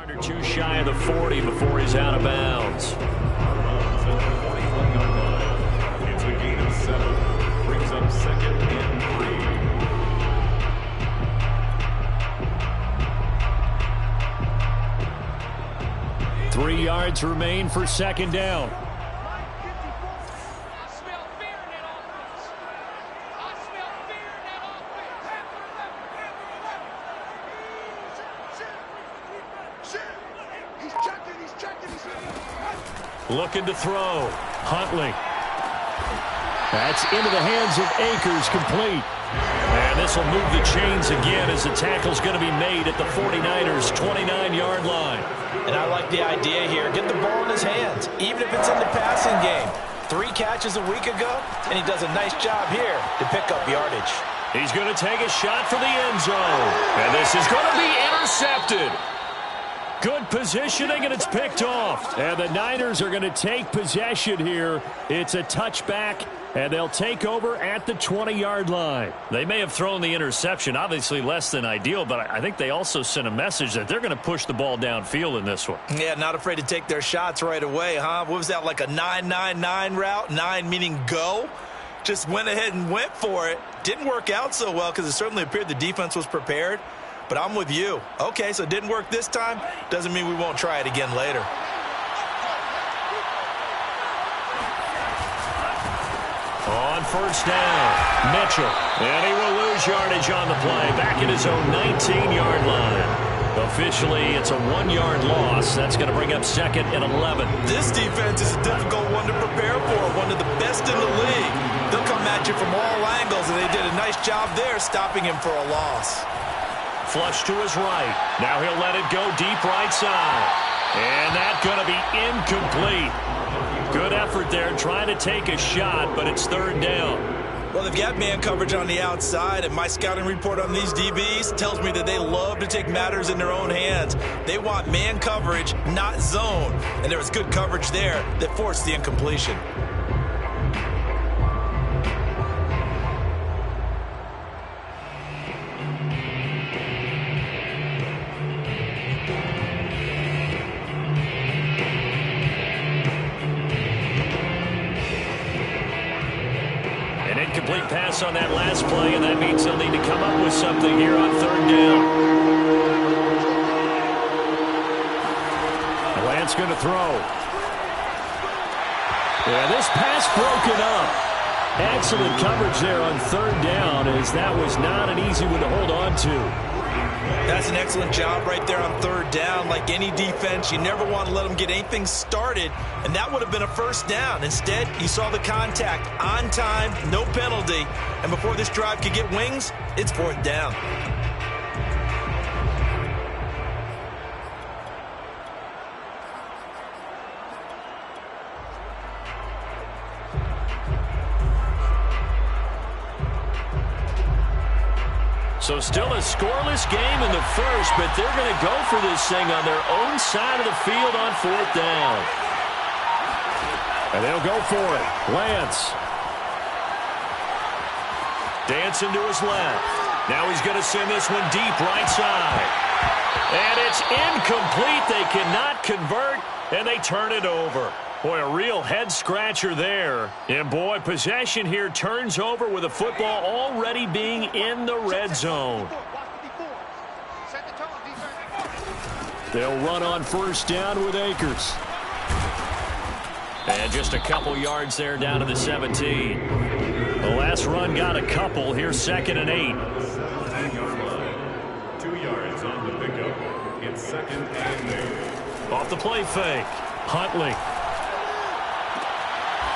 Yard or two shy of the 40 before he's out of bounds. It's a gain of 7. Brings up second and 3. 3 yards remain for second down. Looking to throw. Huntley. That's into the hands of Akers, complete. And this will move the chains again as the tackle's going to be made at the 49ers' 29-yard line. And I like the idea here. Get the ball in his hands, even if it's in the passing game. 3 catches a week ago, and he does a nice job here to pick up yardage. He's going to take a shot for the end zone. And this is going to be intercepted. Good positioning, and it's picked off. And the Niners are going to take possession here. It's a touchback, and they'll take over at the 20-yard line. They may have thrown the interception, obviously less than ideal, but I think they also sent a message that they're going to push the ball downfield in this one. Yeah, not afraid to take their shots right away, huh? What was that, like a 9-9-9 route? 9 meaning go? Just went ahead and went for it. Didn't work out so well because it certainly appeared the defense was prepared. But I'm with you. Okay, so it didn't work this time. Doesn't mean we won't try it again later. On first down, Mitchell. And he will lose yardage on the play. Back at his own 19-yard line. Officially, it's a 1-yard loss. That's going to bring up second and 11. This defense is a difficult one to prepare for. One of the best in the league. They'll come at you from all angles, and they did a nice job there stopping him for a loss. Flush to his right. Now he'll let it go deep right side. And that's going to be incomplete. Good effort there trying to take a shot, but it's third down. Well, they've got man coverage on the outside, and my scouting report on these DBs tells me that they love to take matters in their own hands. They want man coverage, not zone. And there was good coverage there that forced the incompletion. Incomplete pass on that last play, and that means they'll need to come up with something here on third down. Lance going to throw. Yeah, this pass broken up. Excellent coverage there on third down, as that was not an easy one to hold on to. That's an excellent job right there on third down. Like any defense, you never want to let them get anything started, and that would have been a first down. Instead, you saw the contact on time, no penalty, and before this drive could get wings, it's fourth down. So still a scoreless game in the first, but they're going to go for this thing on their own side of the field on fourth down. And they'll go for it. Lance. Dancing to his left. Now he's going to send this one deep right side. And it's incomplete. They cannot convert, and they turn it over. Boy, a real head-scratcher there. And, boy, possession here turns over with the football already being in the red zone. They'll run on first down with Akers. And just a couple yards there down to the 17. The last run got a couple. Here's second and 8. 2 yards on the pickup. It's second and 8. Off the play fake. Huntley.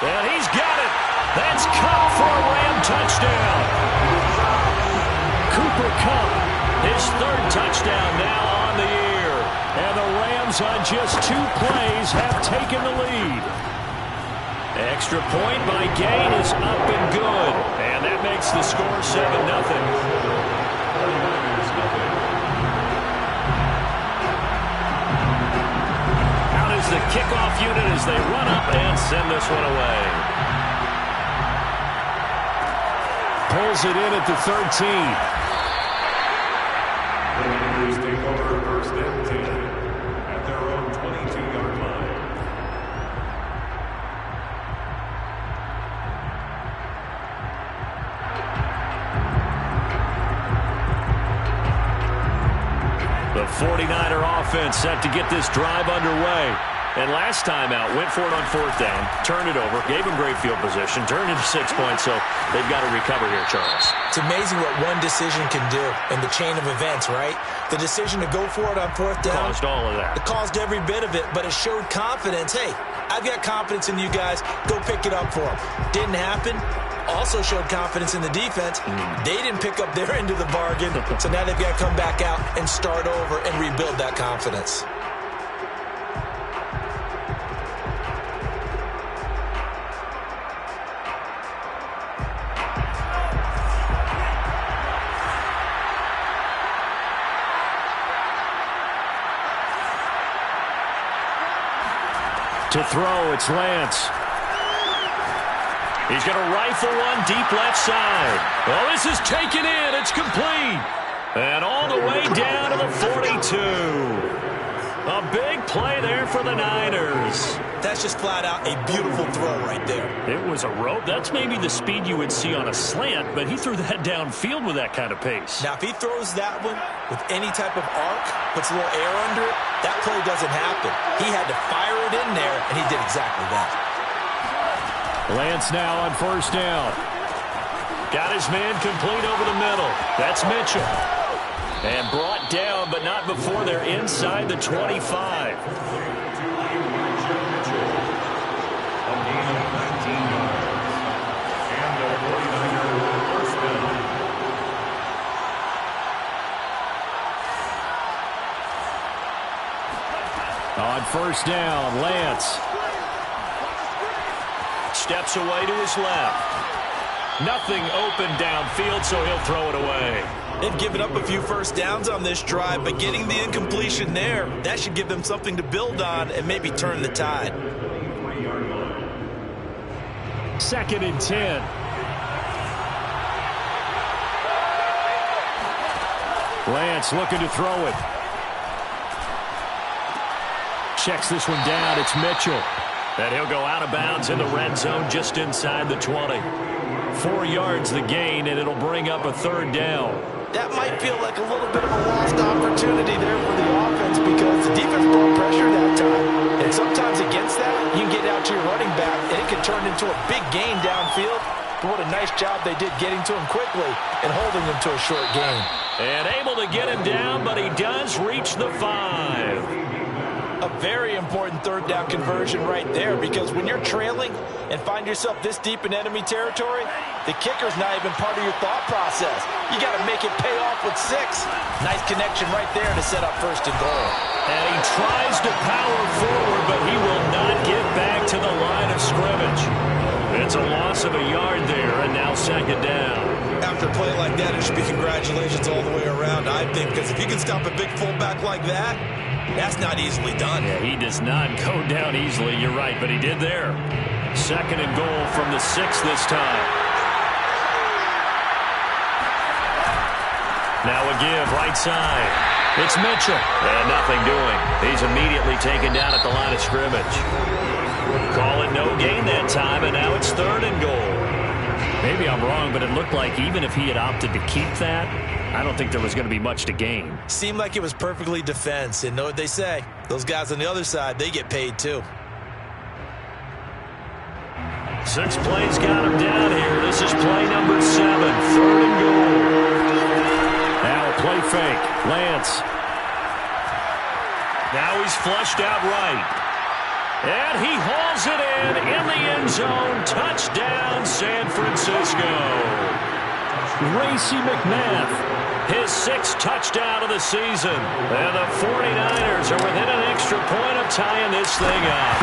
And he's got it. That's Cup for a Ram touchdown. Cooper Kupp, his third touchdown now on the year. And the Rams on just 2 plays have taken the lead. Extra point by Gain is up and good. And that makes the score 7-0. The kickoff unit as they run up and send this one away. Pulls it in at the 13. Take over first and 10 at their own 22-yard line. The 49er offense set to get this drive underway. And last time out, went for it on fourth down, turned it over, gave them great field position, turned into 6 points, so they've got to recover here, Charles. It's amazing what one decision can do in the chain of events, right? The decision to go for it on fourth down. Caused all of that. It caused every bit of it, but it showed confidence. Hey, I've got confidence in you guys. Go pick it up for them. Didn't happen. Also showed confidence in the defense. They didn't pick up their end of the bargain, so now they've got to come back out and start over and rebuild that confidence. To throw, it's Lance. He's going to rifle one deep left side. Oh, this is taken in. It's complete. And all the way down to the 42. A big play there for the Niners. That's just flat out a beautiful throw right there. It was a rope. That's maybe the speed you would see on a slant, but he threw that downfield with that kind of pace. Now, if he throws that one with any type of arc, puts a little air under it, that play doesn't happen. He had to fire it in there, and he did exactly that. Lance now on first down. Got his man complete over the middle. That's Mitchell. And brought down, but not before they're inside the 25. On first down, Lance steps away to his left. Nothing open downfield, so he'll throw it away. They've given up a few first downs on this drive, but getting the incompletion there, that should give them something to build on and maybe turn the tide. 2nd and 10. Lance looking to throw it. Checks this one down. It's Mitchell. And he'll go out of bounds in the red zone just inside the 20. 4 yards the gain, and it'll bring up a third down. That might feel like a little bit of a lost opportunity there for the offense because the defense brought pressure that time. And sometimes against that, you can get out to your running back, and it can turn into a big gain downfield. But what a nice job they did getting to him quickly and holding him to a short gain. And able to get him down, but he does reach the 5. A very important third down conversion right there because when you're trailing and find yourself this deep in enemy territory, the kicker's not even part of your thought process. You got to make it pay off with 6. Nice connection right there to set up first and goal. And he tries to power forward, but he will not get back to the line of scrimmage. It's a loss of a yard there, and now 2nd down. After a play like that, it should be congratulations all the way around, I think, because if you can stop a big fullback like that, that's not easily done. Yeah, he does not go down easily. You're right, but he did there. 2nd and goal from the 6 this time. Now a give, right side. It's Mitchell. And nothing doing. He's immediately taken down at the line of scrimmage. Call it no gain that time, and now it's 3rd and goal. Maybe I'm wrong, but it looked like even if he had opted to keep that, I don't think there was going to be much to gain. Seemed like it was perfectly defense. And know what they say? Those guys on the other side, they get paid too. 6 plays got him down here. This is play number 7, 3rd and goal. Now a play fake. Lance. Now he's flushed out right. And he hauls it in the end zone. Touchdown, San Francisco. Racey McMath, his 6th touchdown of the season. And the 49ers are within an extra point of tying this thing up.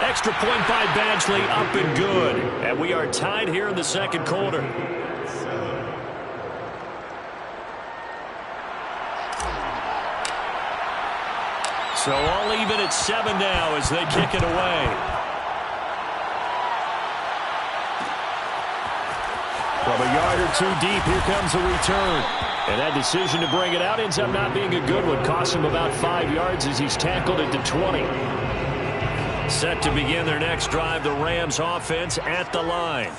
Extra point by Badgley, up and good. And we are tied here in the 2nd quarter. So all even at 7 now as they kick it away. From a yard yard or two deep. Here comes a return. And that decision to bring it out ends up not being a good one. Costs him about 5 yards as he's tackled it to 20. Set to begin their next drive, the Rams offense at the line.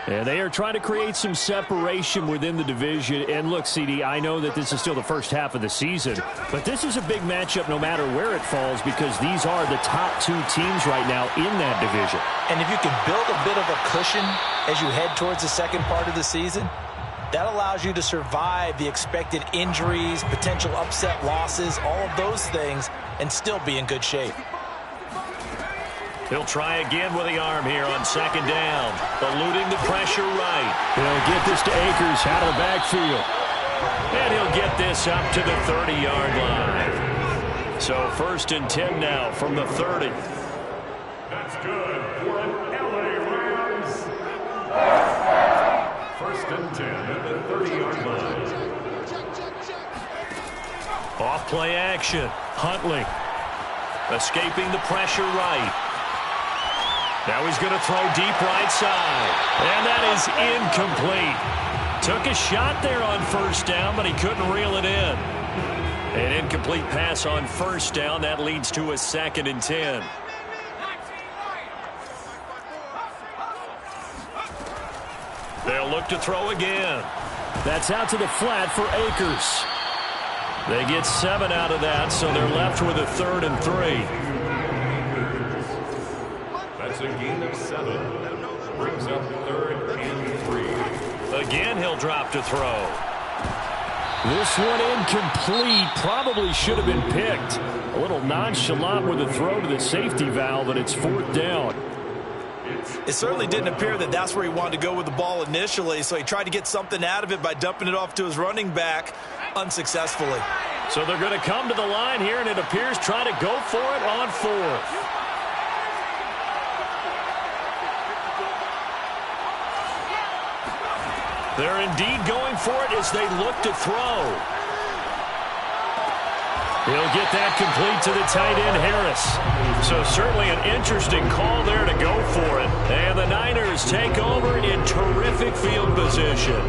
And they are trying to create some separation within the division. And look, CD, I know that this is still the first half of the season, but this is a big matchup no matter where it falls because these are the top two teams right now in that division. And if you can build a bit of a cushion as you head towards the second part of the season, that allows you to survive the expected injuries, potential upset losses, all of those things, and still be in good shape. He'll try again with the arm here on second down. Eluding the pressure right. He'll get this to Akers out of the backfield. And he'll get this up to the 30-yard line. So 1st and 10 now from the 30. That's good for an LA Rams. 1st and 10 at the 30-yard line. Off play action. Huntley escaping the pressure right. Now he's going to throw deep right side. And that is incomplete. Took a shot there on 1st down, but he couldn't reel it in. An incomplete pass on 1st down. That leads to a 2nd and 10. They'll look to throw again. That's out to the flat for Akers. They get 7 out of that, so they're left with a 3rd and 3. That's a gain of 7. Brings up 3rd and 3. Again, he'll drop to throw. This one incomplete. Probably should have been picked. A little nonchalant with a throw to the safety valve, and it's 4th down. It certainly didn't appear that that's where he wanted to go with the ball initially, so he tried to get something out of it by dumping it off to his running back unsuccessfully. So they're going to come to the line here, and it appears trying to go for it on 4th. They're indeed going for it as they look to throw. He'll get that complete to the tight end, Harris. So certainly an interesting call there to go for it. And the Niners take over in terrific field position.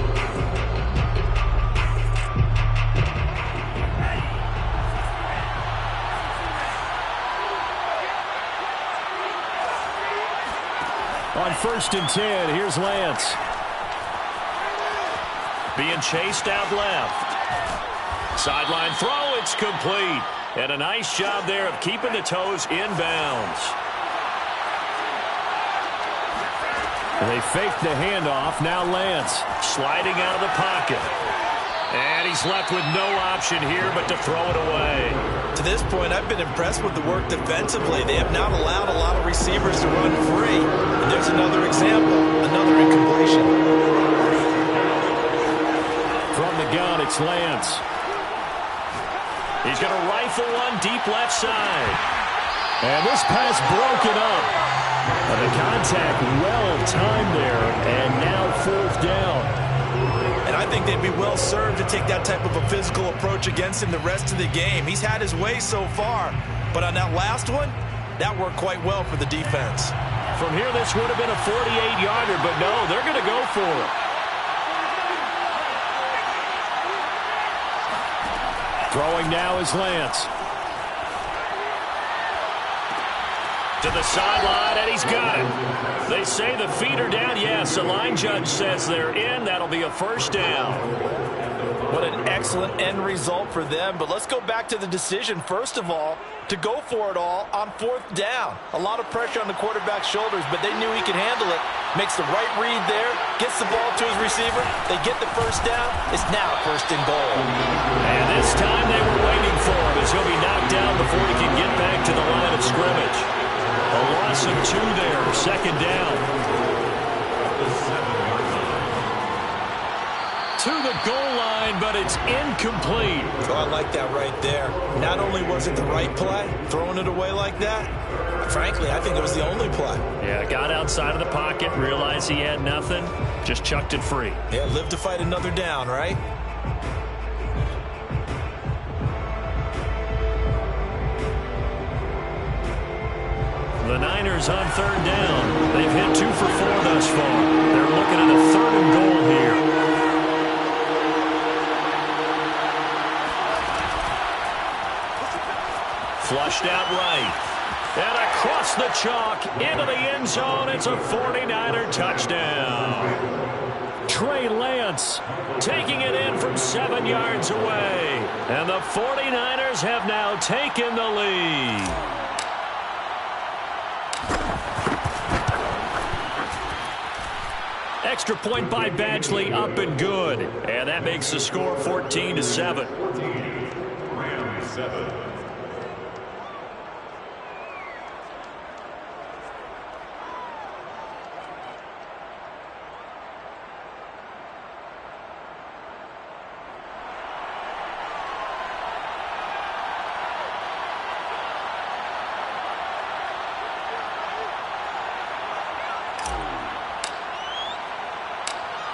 On 1st and 10, here's Lance. Being chased out left. Sideline throw, it's complete. And a nice job there of keeping the toes inbounds. They faked the handoff. Now Lance sliding out of the pocket. And he's left with no option here but to throw it away. To this point, I've been impressed with the work defensively. They have not allowed a lot of receivers to run free. And there's another example, another incompletion. From the gun, it's Lance. He's going to rifle one deep left side. And this pass broken up. And the contact well timed there. And now 4th down. And I think they'd be well served to take that type of a physical approach against him the rest of the game. He's had his way so far. But on that last one, that worked quite well for the defense. From here, this would have been a 48-yarder. But no, they're going to go for it. Throwing now is Lance. To the sideline, and he's got it. They say the feet are down. Yes, the line judge says they're in. That'll be a 1st down. What an excellent end result for them. But let's go back to the decision, first of all, to go for it all on 4th down. A lot of pressure on the quarterback's shoulders, but they knew he could handle it. Makes the right read there, gets the ball to his receiver. They get the 1st down. It's now 1st and goal. And this time they were waiting for him as he'll be knocked down before he can get back to the line of scrimmage. A loss of 2 there, 2nd down. To the goal line, but it's incomplete. Oh, I like that right there. Not only was it the right play, throwing it away like that, frankly, I think it was the only play. Yeah, got outside of the pocket, realized he had nothing, just chucked it free. Yeah, live to fight another down, right? The Niners on 3rd down. They've hit 2 for 4 thus far. They're looking at a 3rd and goal here. Flushed out right. And across the chalk into the end zone. It's a 49er touchdown. Trey Lance taking it in from 7 yards away. And the 49ers have now taken the lead. Extra point by Badgley, up and good. And that makes the score 14-7. 7.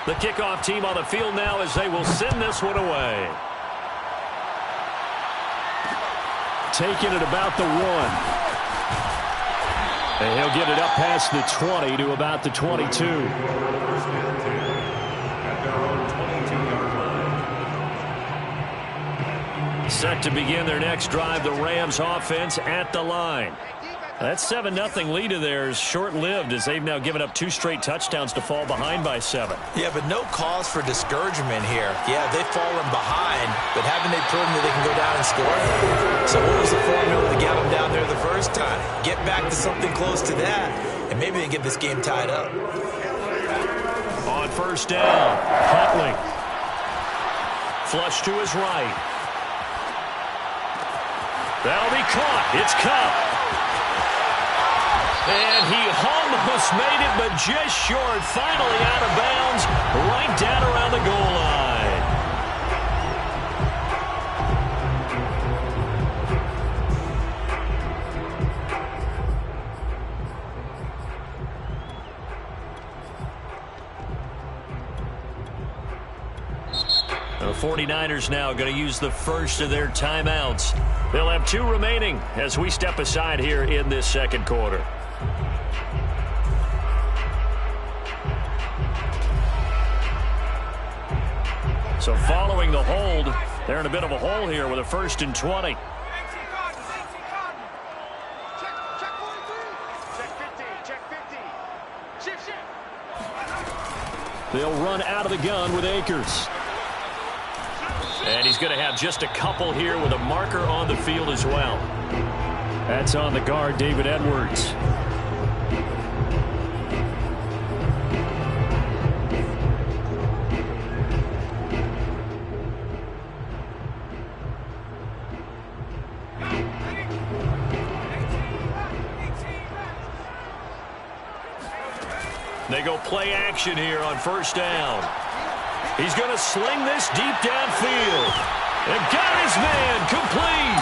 The kickoff team on the field now as they will send this one away. Taking it about the 1. And he'll get it up past the 20 to about the 22. Set to begin their next drive, the Rams offense at the line. That 7-0 lead of theirs short-lived as they've now given up 2 straight touchdowns to fall behind by 7. Yeah, but no cause for discouragement here. Yeah, they've fallen behind, but haven't they proven that they can go down and score? So what was the formula to get them down there the first time? Get back to something close to that, and maybe they get this game tied up. On first down, Huntley. Flush to his right. That'll be caught. It's Cup. And he almost made it, but just short. Finally out of bounds, right down around the goal line. The 49ers now going to use the first of their timeouts. They'll have 2 remaining as we step aside here in this second quarter. So following the hold, they're in a bit of a hole here with a 1st and 20. They'll run out of the gun with Akers. And he's going to have just a couple here with a marker on the field as well. That's on the guard, David Edwards. They go play action here on first down. He's going to sling this deep downfield. And got his man complete.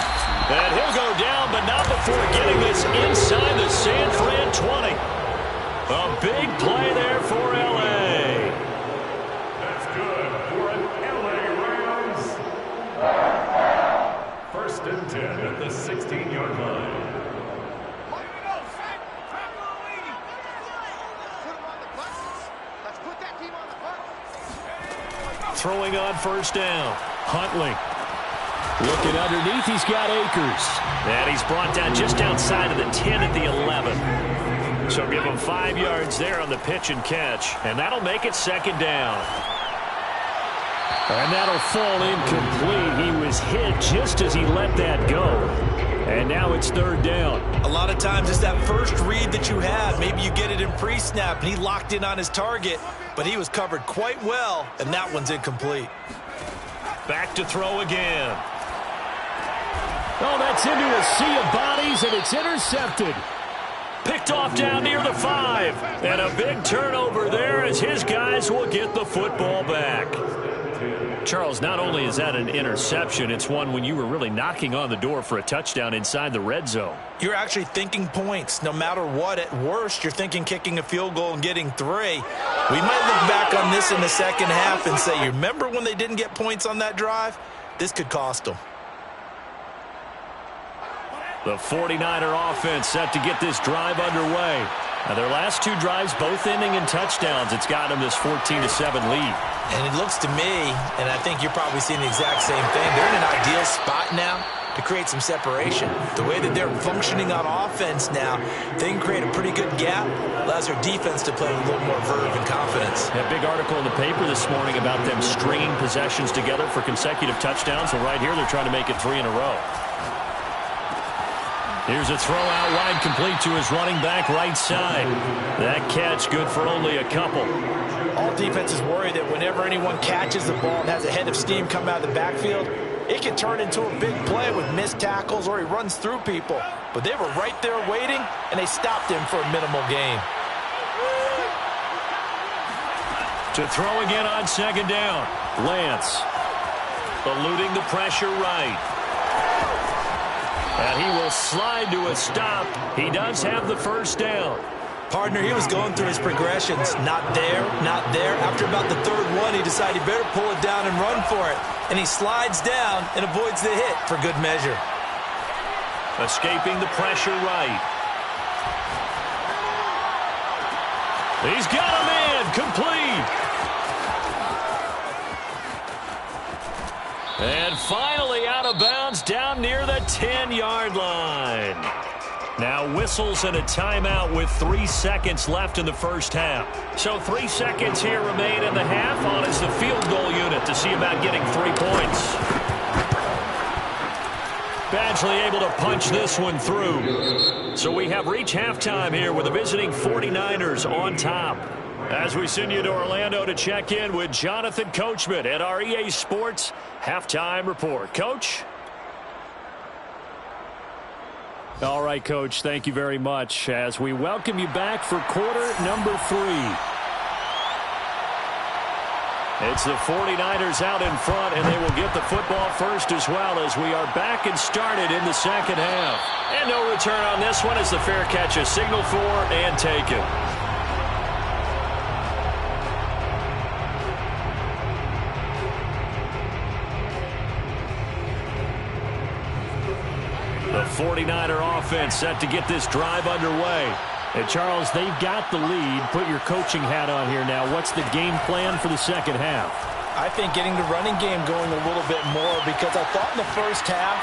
And he'll go down, but not before getting this inside the San Fran 20. A big play there for L.A. That's good for an L.A. Rams. 1st and 10 at the 16-yard line. Throwing on first down. Huntley. Looking underneath, he's got Akers. And he's brought down just outside of the 10 at the 11. So give him 5 yards there on the pitch and catch. And that'll make it 2nd down. And that'll fall incomplete. He was hit just as he let that go. And now it's 3rd down. A lot of times it's that first read that you have. Maybe you get it in pre-snap, and he locked in on his target, but he was covered quite well, and that one's incomplete. Back to throw again. Oh, that's into a sea of bodies, and it's intercepted. Picked off down near the 5. And a big turnover there as his guys will get the football back. Charles, not only is that an interception, it's one when you were really knocking on the door for a touchdown inside the red zone. You're actually thinking points. No matter what, at worst, you're thinking kicking a field goal and getting 3. We might look back on this in the second half and say, you remember when they didn't get points on that drive? This could cost them. The 49er offense set to get this drive underway. Now, their last 2 drives, both ending in touchdowns. It's got them this 14-7 lead. And it looks to me, and I think you're probably seeing the exact same thing, they're in an ideal spot now to create some separation. The way that they're functioning on offense now, they can create a pretty good gap. Allows their defense to play with a little more verve and confidence. A big article in the paper this morning about them stringing possessions together for consecutive touchdowns. Well, right here, they're trying to make it 3 in a row. Here's a throw out wide, complete to his running back right side. That catch good for only a couple. All defenses worry that whenever anyone catches the ball and has a head of steam come out of the backfield, it can turn into a big play with missed tackles or he runs through people. But they were right there waiting, and they stopped him for a minimal gain. To throw again on second down. Lance eluding the pressure right. And he will slide to a stop. He does have the first down. Partner, he was going through his progressions. Not there, not there. After about the third one, he decided he better pull it down and run for it. And he slides down and avoids the hit for good measure. Escaping the pressure right. He's got a man. Complete. And finally out of bounds down near the 10-yard line. Now whistles and a timeout with 3 seconds left in the first half. So 3 seconds here remain in the half. On is the field goal unit to see about getting 3 points. Badgley able to punch this one through. So we have reached halftime here with the visiting 49ers on top. As we send you to Orlando to check in with Jonathan Coachman at our EA Sports Halftime Report. Coach? All right, Coach, thank you very much as we welcome you back for quarter number 3. It's the 49ers out in front, and they will get the football first as well as we are back and started in the second half. And no return on this one as the fair catch is signaled for and taken. The 49er offense set to get this drive underway. And, Charles, they've got the lead. Put your coaching hat on here now. What's the game plan for the second half? I think getting the running game going a little bit more because I thought in the first half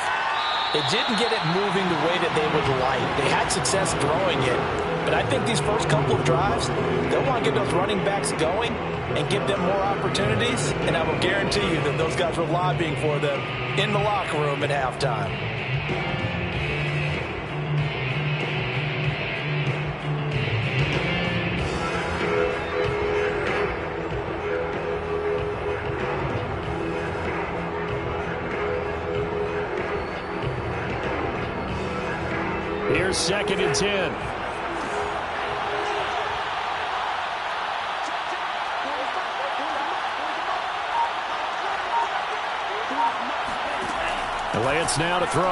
they didn't get it moving the way that they would like. They had success throwing it. But I think these first couple of drives, they'll want to get those running backs going and give them more opportunities. And I will guarantee you that those guys were lobbying for them in the locker room at halftime. Here's 2nd and 10. Lance now to throw.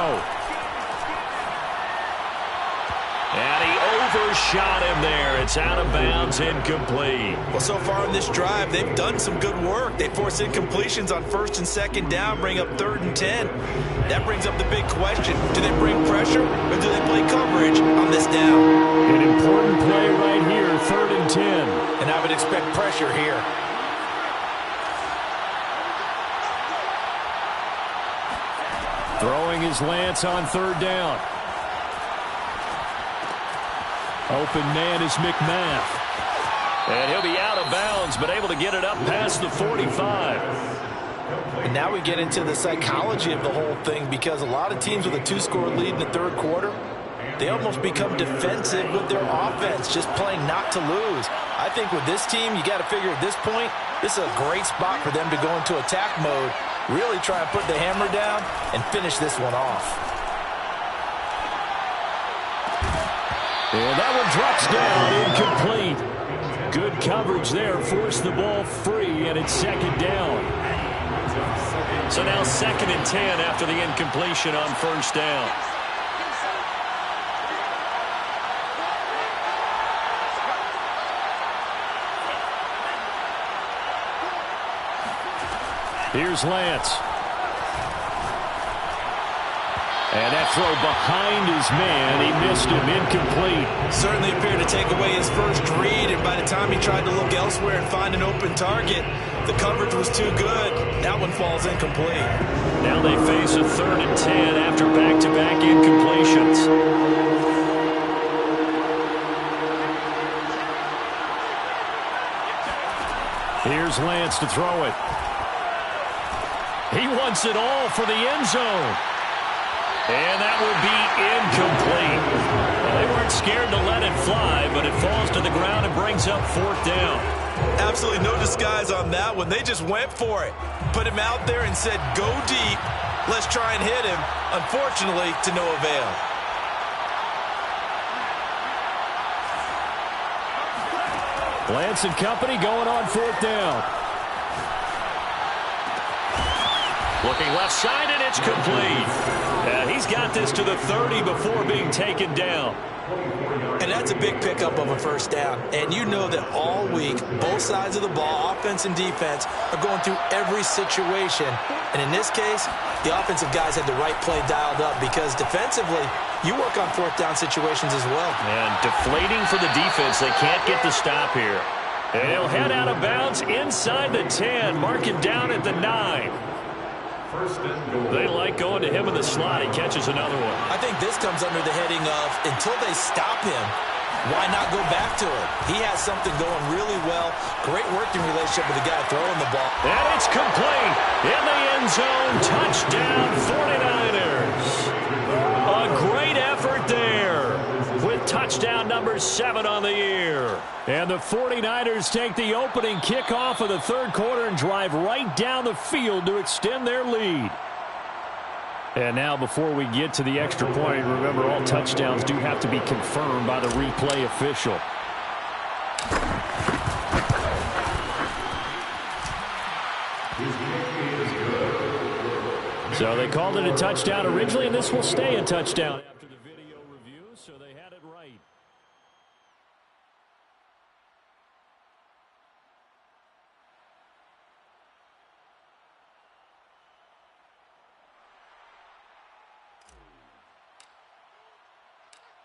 And he overshot him there. It's out of bounds, incomplete. Well, so far in this drive, they've done some good work. They force incompletions on 1st and 2nd down, bring up 3rd and 10. That brings up the big question. Do they bring pressure or do they play coverage on this down? An important play right here, 3rd and 10. And I would expect pressure here. Throwing is Lance on 3rd down. Open man is McMath. And he'll be out of bounds, but able to get it up past the 45. And now we get into the psychology of the whole thing because a lot of teams with a 2-score lead in the 3rd quarter, they almost become defensive with their offense, just playing not to lose. I think with this team, you got to figure at this point, this is a great spot for them to go into attack mode, really try and put the hammer down and finish this one off. And that one drops down, incomplete. Good coverage there, forced the ball free, and it's 2nd down. So now 2nd and 10 after the incompletion on 1st down. Here's Lance. And that throw behind his man. He missed him, incomplete. Certainly appeared to take away his first read, and by the time he tried to look elsewhere and find an open target, the coverage was too good. That one falls incomplete. Now they face a 3rd and 10 after back-to-back incompletions. Here's Lance to throw it. He wants it all for the end zone. And that will be incomplete. Well, they weren't scared to let it fly, but it falls to the ground and brings up 4th down. Absolutely no disguise on that one. They just went for it. Put him out there and said, go deep. Let's try and hit him. Unfortunately, to no avail. Lance and company going on 4th down. Looking left side, and it's complete. He's got this to the 30 before being taken down. And that's a big pickup of a 1st down. And you know that all week, both sides of the ball, offense and defense, are going through every situation. And in this case, the offensive guys had the right play dialed up because defensively, you work on 4th down situations as well. And deflating for the defense. They can't get the stop here. And he'll head out of bounds inside the 10, marking down at the 9. They like going to him in the slot. He catches another one. I think this comes under the heading of, until they stop him, why not go back to him? He has something going really well. Great working relationship with the guy throwing the ball. And it's complete. In the end zone. Touchdown 49ers. A great effort there with touchdown number 7 on the year. And the 49ers take the opening kickoff of the 3rd quarter and drive right down the field to extend their lead. And now before we get to the extra point, remember all touchdowns do have to be confirmed by the replay official. So they called it a touchdown originally, and this will stay a touchdown after the video review, so they had it right.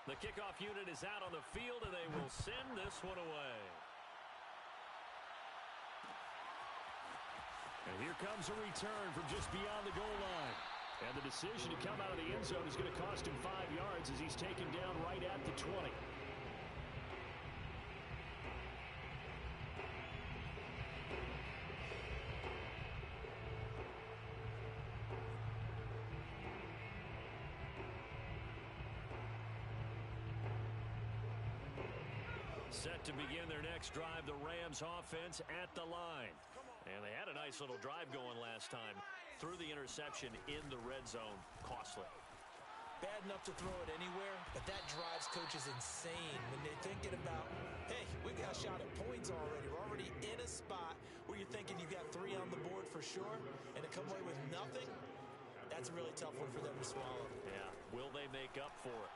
The kickoff unit is out on the field, and they will send this one away. And here comes a return from just beyond the goal line. And the decision to come out of the end zone is going to cost him 5 yards as he's taken down right at the 20. Set to begin their next drive, the Rams offense at the line. And they had a nice little drive going last time. Threw the interception in the red zone. Costly. Bad enough to throw it anywhere, but that drives coaches insane when they're thinking about, hey, we got a shot at points already. We're already in a spot where you're thinking you got 3 on the board for sure, and to come away with nothing, that's a really tough one for them to swallow. Yeah, will they make up for it?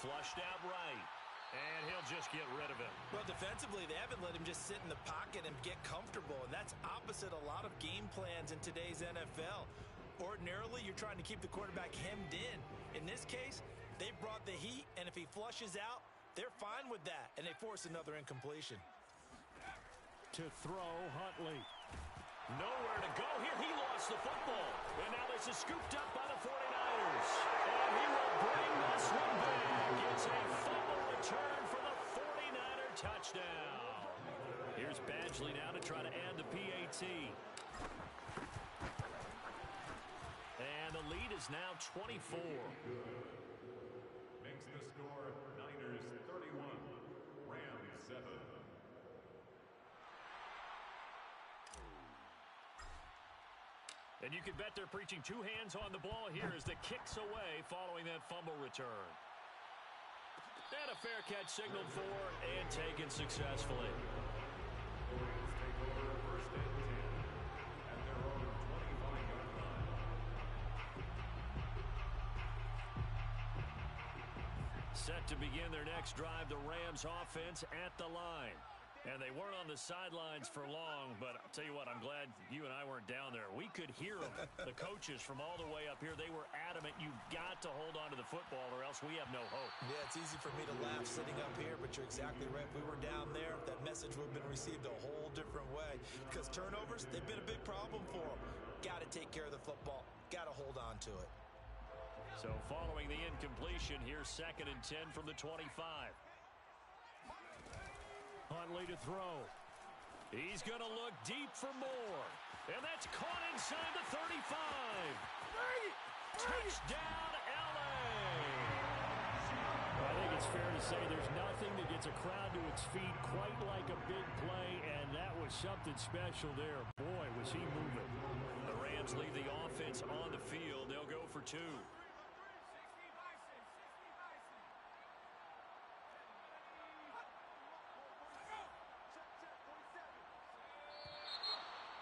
Flushed out right. And he'll just get rid of him. Well, defensively, they haven't let him just sit in the pocket and get comfortable, and that's opposite a lot of game plans in today's NFL. Ordinarily, you're trying to keep the quarterback hemmed in. In this case, they brought the heat, and if he flushes out, they're fine with that, and they force another incompletion. To throw, Huntley. Nowhere to go here. He lost the football. And now this is scooped up by the 49ers. And he will bring this one back. It's a fumble return for the 49er touchdown. Here's Badgley now to try to add the PAT. And the lead is now 24. Makes the score Niners 31, Rams 7. And you can bet they're preaching 2 hands on the ball here as the kick's away following that fumble return. And a fair catch signaled for and taken successfully. Rams take over 1st and 10 at their own 25-yard line. Set to begin their next drive, the Rams offense at the line. And they weren't on the sidelines for long, but I'll tell you what, I'm glad you and I weren't down there. We could hear them, the coaches from all the way up here. They were adamant, you've got to hold on to the football or else we have no hope. Yeah, it's easy for me to laugh sitting up here, but you're exactly right. If we were down there, that message would have been received a whole different way. Because turnovers, they've been a big problem for them. Got to take care of the football. Got to hold on to it. So following the incompletion, here's 2nd and 10 from the 25. Huntley to throw. He's going to look deep for more. And that's caught inside the 35. Touchdown, L.A. I think it's fair to say there's nothing that gets a crowd to its feet quite like a big play, and that was something special there. Boy, was he moving. The Rams leave the offense on the field. They'll go for 2.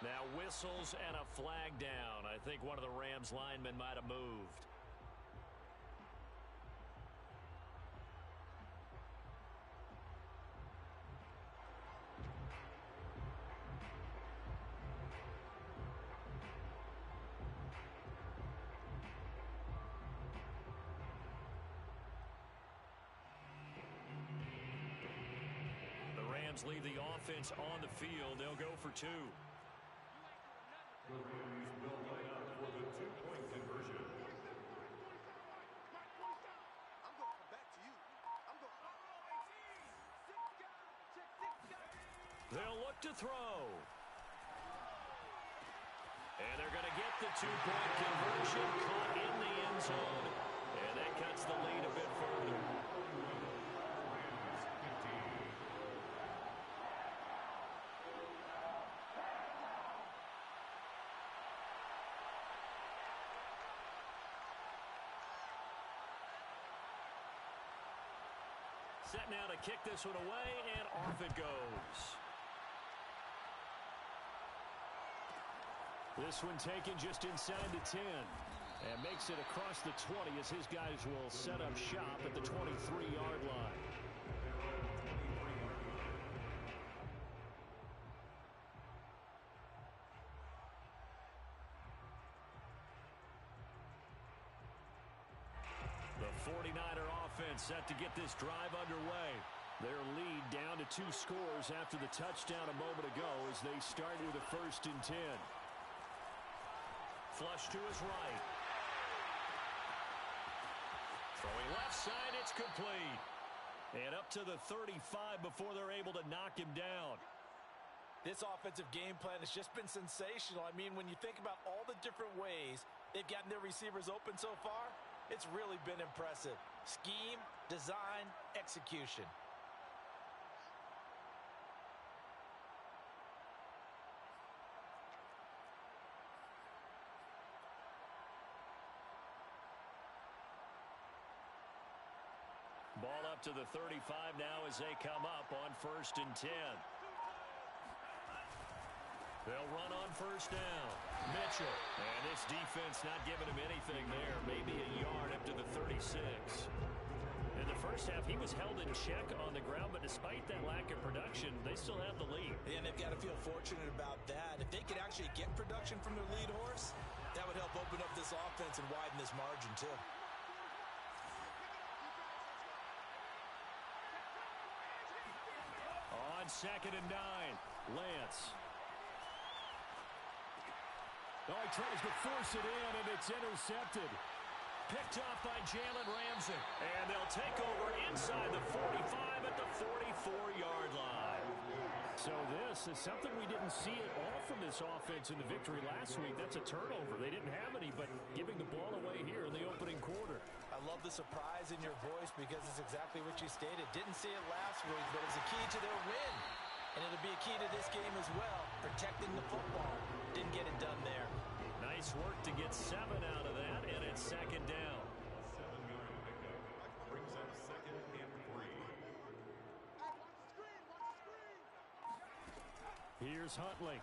Now whistles and a flag down. I think one of the Rams linemen might have moved. The Rams leave the offense on the field. They'll go for 2. The Rams will line up for the 2-point conversion. I'm going to come back to you. I'm going to... They'll look to throw. And they're going to get the 2-point conversion caught in the end zone. And that cuts the lead a bit further. Set now to kick this one away, and off it goes. This one taken just inside the 10. And makes it across the 20 as his guys will set up shop at the 23-yard line. The 49er offense set to get this drive underway. Their lead down to 2 scores after the touchdown a moment ago as they start with a 1st and 10. Flush to his right. Throwing left side, it's complete. And up to the 35 before they're able to knock him down. This offensive game plan has just been sensational. I mean, when you think about all the different ways they've gotten their receivers open so far, it's really been impressive. Scheme, design, execution. Ball up to the 35 now as they come up on 1st and 10. They'll run on 1st down. Mitchell. And this defense not giving him anything there. Maybe a yard up to the 36. In the first half, he was held in check on the ground, but despite that lack of production, they still have the lead. And they've got to feel fortunate about that. If they could actually get production from their lead horse, that would help open up this offense and widen this margin, too. On 2nd and 9, Lance. Oh, he tries to force it in, and it's intercepted. Picked off by Jalen Ramsey. And they'll take over inside the 45 at the 44-yard line. So this is something we didn't see at all from this offense in the victory last week. That's a turnover. They didn't have any, but giving the ball away here in the opening quarter. I love the surprise in your voice because it's exactly what you stated. Didn't see it last week, but it's a key to their win. And it'll be a key to this game as well, protecting the football. Didn't get it done there. Nice work to get 7 out of that, and it's 2nd down. 7-yard pickup brings up 2nd and 3. Here's Huntley.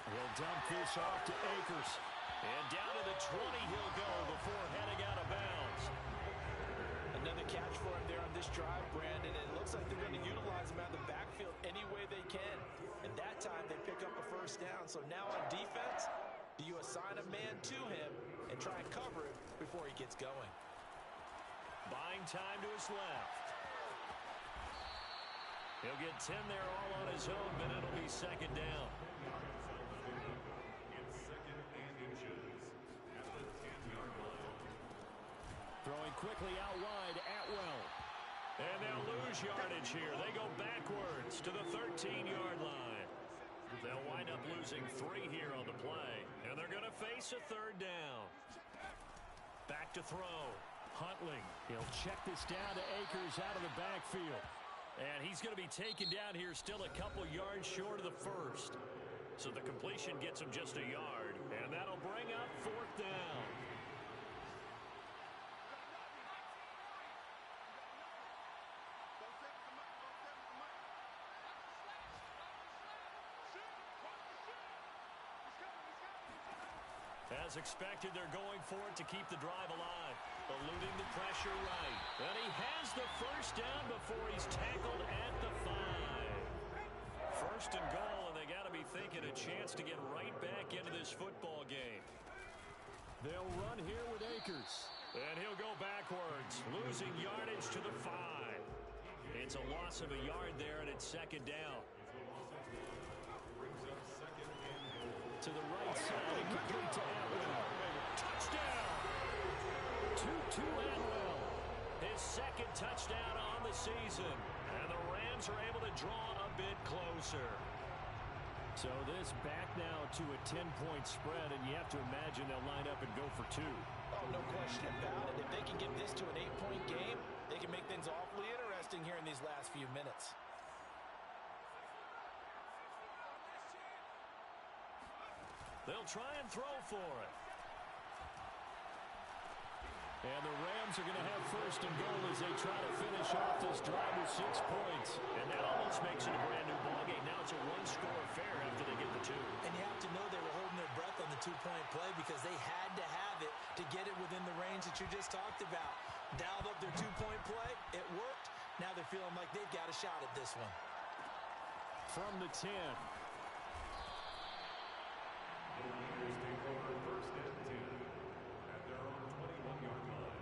He'll dump this off to Akers. And down to the 20 he'll go before heading out of bounds. Another catch for him there on this drive, Brandon, and it looks like they're going to utilize him out of the backfield any way they can. And that time, they pick up a first down. So now on defense, do you assign a man to him and try and cover it before he gets going? Buying time to his left. He'll get 10 there all on his own, but it'll be second down. It's second and inches at the 10-yard line. Throwing quickly out wide, Atwell. And they'll lose yardage here. They go backwards to the 13-yard line. They'll wind up losing 3 here on the play. And they're going to face a third down. Back to throw. Huntley. He'll check this down to Akers out of the backfield. And he's going to be taken down here still a couple yards short of the first. So the completion gets him just a yard. And that'll bring up fourth down. As expected, they're going for it to keep the drive alive. Eluding the pressure right. And he has the first down before he's tackled at the 5. First and goal, and they got to be thinking a chance to get right back into this football game. They'll run here with Akers. And he'll go backwards, losing yardage to the 5. It's a loss of a yard there, and it's second down. Brings up second and goal. To the right side, complete to Atwell. Touchdown! To Atwell. His second touchdown on the season. And the Rams are able to draw a bit closer. So this back now to a 10-point spread, and you have to imagine they'll line up and go for 2. Oh, no question about it. If they can get this to an 8-point game, they can make things awfully interesting here in these last few minutes. They'll try and throw for it. And the Rams are going to have first and goal as they try to finish off this drive with 6 points. And that almost makes it a brand new ballgame. Now it's a one-score affair after they get the 2. And you have to know they were holding their breath on the 2-point play because they had to have it to get it within the range that you just talked about. Dialed up their 2-point play. It worked. Now they're feeling like they've got a shot at this one. From the 10. The Niners take over first and 10 at their own 21-yard line.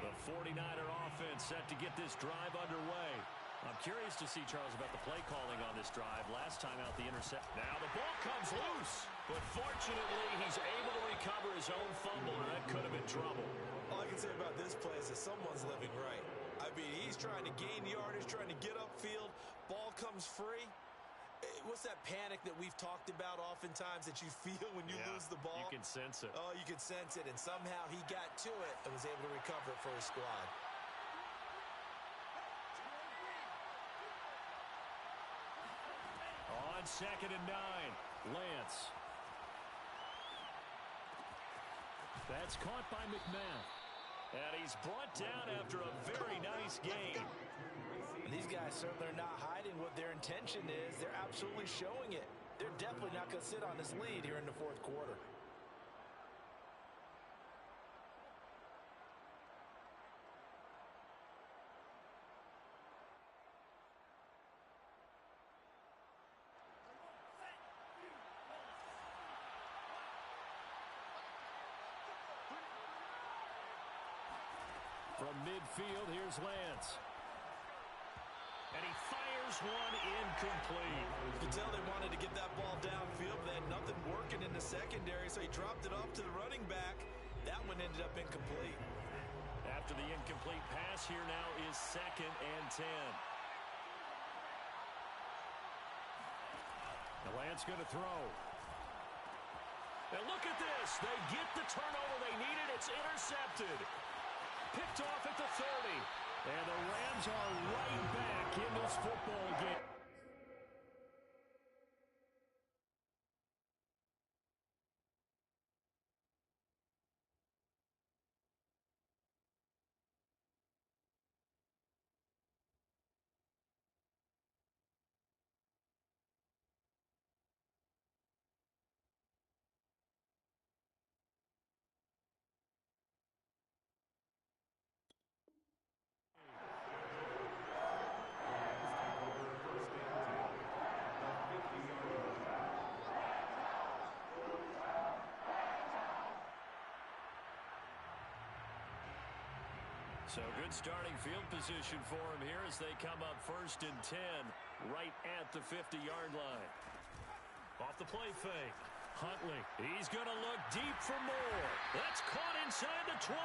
The 49er offense set to get this drive underway. I'm curious to see, Charles, about the play calling on this drive. Last time out, the intercept. Now the ball comes loose. But fortunately, he's able to recover his own fumble, and that could have been trouble. All I can say about this play is that someone's living right. I mean, he's trying to gain yardage, trying to get upfield. Ball comes free. What's that panic that we've talked about oftentimes that you feel when you lose the ball? You can sense it. Oh, you can sense it. And somehow he got to it and was able to recover it for his squad. On 2nd and 9, Lance. That's caught by McMahon. And he's brought down after a very nice game. And these guys certainly are not hiding what their intention is. They're absolutely showing it. They're definitely not going to sit on this lead here in the fourth quarter. From midfield, here's Lance. And he fires one incomplete. You can tell they wanted to get that ball downfield, but they had nothing working in the secondary, so he dropped it off to the running back. That one ended up incomplete. After the incomplete pass, here now is 2nd and 10. The Lance going to throw. And look at this. They get the turnover they needed. It's intercepted. Picked off at the 30. And the Rams are right back in this football game. So good starting field position for him here as they come up 1st and 10 right at the 50-yard line. Off the play fake. Huntley, he's going to look deep for more. That's caught inside the 20.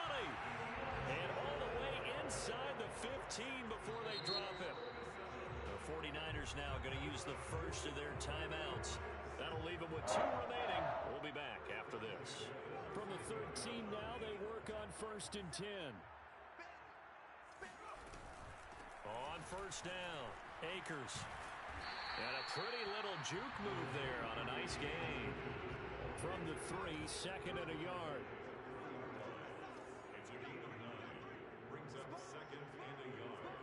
And all the way inside the 15 before they drop it. The 49ers now going to use the first of their timeouts. That'll leave them with 2 remaining. We'll be back after this. From the 13 now, they work on 1st and 10. On 1st down, Akers. And a pretty little juke move there on a nice gain. From the 3, 2nd and a yard. It's a gain of 9. Brings up 2nd and a yard.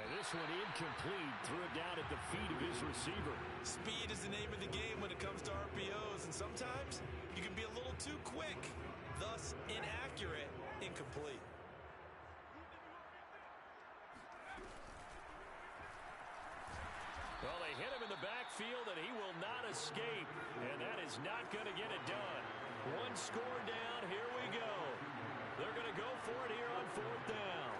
And this one incomplete. Threw it down at the feet of his receiver. Speed is the name of the game when it comes to RPOs, and sometimes you can be a little too quick, thus inaccurate, incomplete. Well, they hit him in the backfield, and he will not escape. And that is not going to get it done. 1 score down. Here we go. They're going to go for it here on 4th down.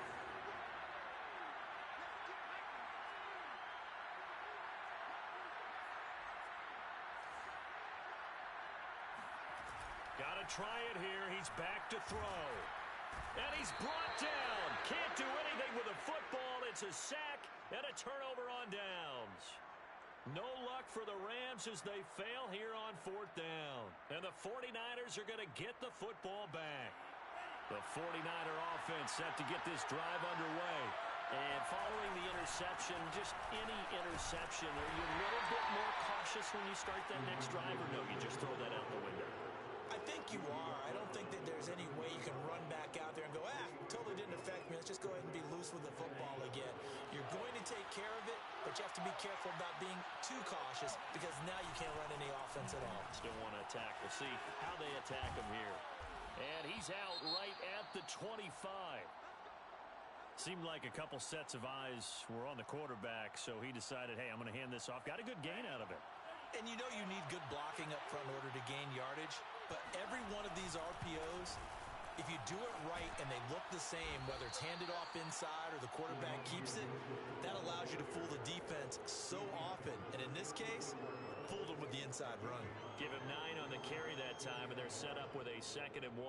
Got to try it here. He's back to throw. And he's brought down. Can't do anything with a football. It's a sack and a turnover on downs. No luck for the Rams as they fail here on 4th down. And the 49ers are going to get the football back. The 49er offense set to get this drive underway. And following the interception, just any interception, are you a little bit more cautious when you start that next drive, or no, you just throw that out the window? I think you are. I don't think that there's any way you can run back out there and go, totally didn't affect me. Let's just go ahead and be loose with the football again. You're going to take care of it, but you have to be careful about being too cautious because now you can't run any offense at all. Still want to attack. We'll see how they attack him here. And he's out right at the 25. Seemed like a couple sets of eyes were on the quarterback, so he decided, hey, I'm going to hand this off. Got a good gain out of it. And you know you need good blocking up front in order to gain yardage. But every one of these RPOs, if you do it right and they look the same, whether it's handed off inside or the quarterback keeps it, that allows you to fool the defense so often. And in this case, fooled them with the inside run. Give him 9 on the carry that time, and they're set up with a 2nd and 1.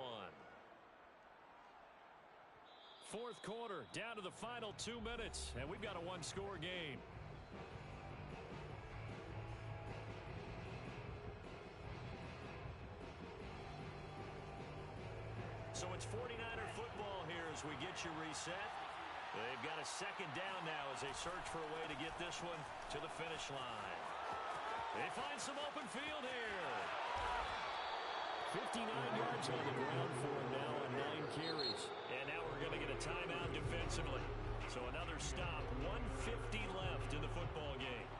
4th quarter, down to the final 2 minutes, and we've got a 1-score game. So it's 49er football here as we get you reset. They've got a 2nd down now as they search for a way to get this one to the finish line. They find some open field here. 59 yards on the ground for him now on 9 carries. And now we're going to get a timeout defensively. So another stop, 1:50 left in the football game.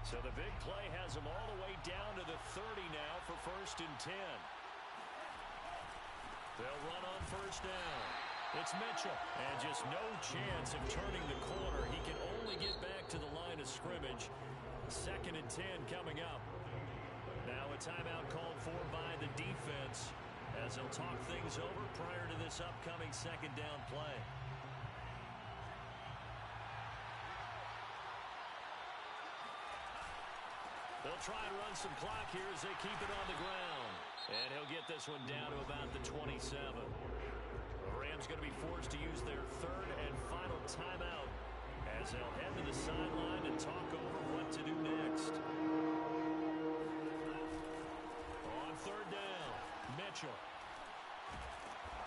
So the big play has them all the way down to the 30 now for 1st and 10. They'll run on 1st down. It's Mitchell. And just no chance of turning the corner. He can only get back to the line of scrimmage. 2nd and 10 coming up. Now a timeout called for by the defense as they'll talk things over prior to this upcoming 2nd down play. They'll try and run some clock here as they keep it on the ground. And he'll get this one down to about the 27. The Rams going to be forced to use their 3rd and final timeout as they'll head to the sideline and talk over what to do next. On 3rd down, Mitchell.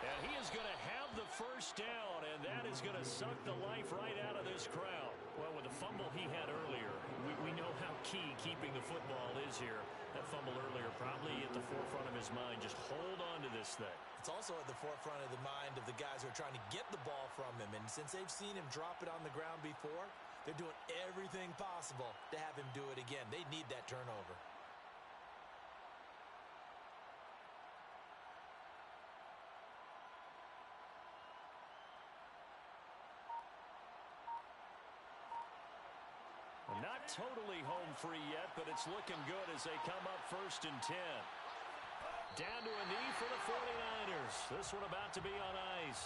And he is going to have the 1st down, and that is going to suck the life right out of this crowd. Well, with the fumble he had earlier, we know how key keeping the football is here. That fumble earlier probably at the forefront of his mind. Just hold on to this thing. It's also at the forefront of the mind of the guys who are trying to get the ball from him. And since they've seen him drop it on the ground before, they're doing everything possible to have him do it again. They need that turnover. Not totally home free yet, but it's looking good as they come up 1st and 10. Down to a knee for the 49ers. This one about to be on ice.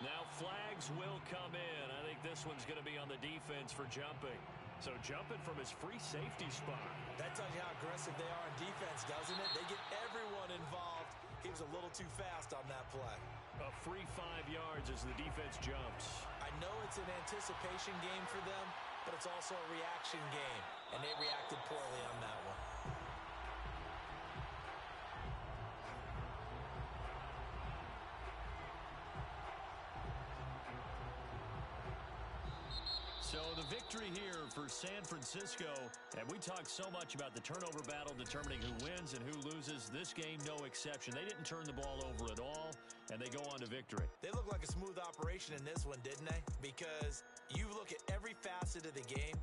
Now flags will come in. I think this one's going to be on the defense for jumping. So jumping from his free safety spot. That tells you how aggressive they are in defense, doesn't it? They get everyone involved. He was a little too fast on that play. A free 5 yards as the defense jumps. I know it's an anticipation game for them, but it's also a reaction game, and they reacted poorly on that one. So the victory here for San Francisco, and we talked so much about the turnover battle determining who wins and who loses. This game, no exception. They didn't turn the ball over at all, and they go on to victory. They look like a smooth operation in this one, didn't they? Because you look at every facet of the game,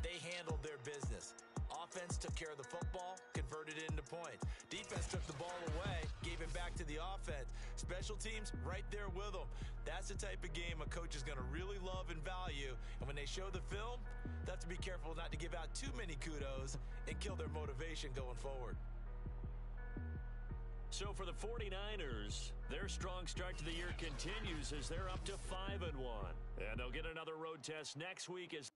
they handled their business. Offense took care of the football, converted it into points. Defense took the ball away, gave it back to the offense. Special teams, right there with them. That's the type of game a coach is going to really love and value. And when they show the film, they have to be careful not to give out too many kudos and kill their motivation going forward. So for the 49ers, their strong start to the year continues as they're up to 5-1. And they'll get another road test next week as